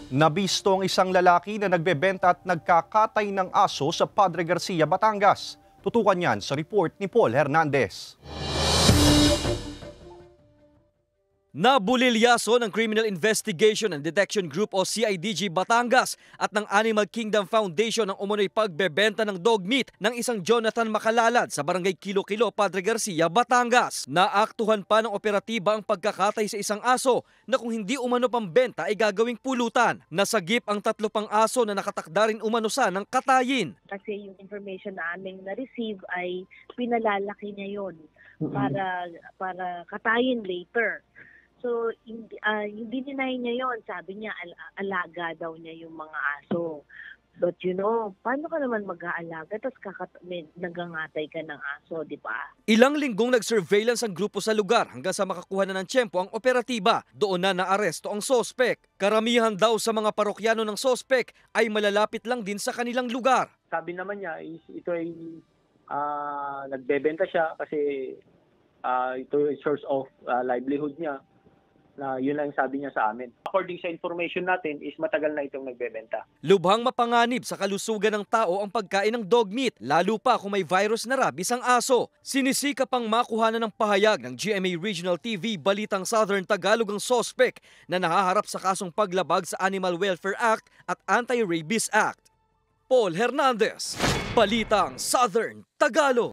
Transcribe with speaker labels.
Speaker 1: Nabisto ang isang lalaki na nagbebenta at nagkakatay ng aso sa Padre Garcia, Batangas. Tutukan yan sa report ni Paul Hernandez.
Speaker 2: Nabulilyaso ng Criminal Investigation and Detection Group o CIDG Batangas at ng Animal Kingdom Foundation ang umunoy pagbebenta ng dog meat ng isang Jonathan Makalalad sa barangay Kilo-Kilo, Padre Garcia, Batangas. Naaktuhan pa ng operatiba ang pagkakatay sa isang aso na kung hindi umano pambenta ay gagawing pulutan. Nasagip ang 3 pang aso na nakatakda rin umano sa ng katayin.
Speaker 3: Kasi yung information na aming na-receive ay pinalalaki niya yun para katayin later. So, hindi dinay niya yon. Sabi niya, alaga daw niya yung mga aso. But paano ka naman mag-aalaga tapos nagangatay ka ng aso, di ba?
Speaker 2: Ilang linggong nag-surveillance ang grupo sa lugar hanggang sa makakuha na ng tiyempo ang operatiba. Doon na naaresto ang sospek. Karamihan daw sa mga parokyano ng sospek ay malalapit lang din sa kanilang lugar.
Speaker 4: Sabi naman niya, ito ay nagbebenta siya kasi ito ay source of livelihood niya. Na yun lang sabi niya sa amin. According sa information natin is matagal na itong nagbebenta.
Speaker 2: Lubhang mapanganib sa kalusugan ng tao ang pagkain ng dog meat, lalo pa kung may virus na rabies ang aso. Sinisika pang makuhanan ng pahayag ng GMA Regional TV Balitang Southern Tagalog ang sospek na nahaharap sa kasong paglabag sa Animal Welfare Act at Anti-Rabies Act. Paul Hernandez, Balitang Southern Tagalog.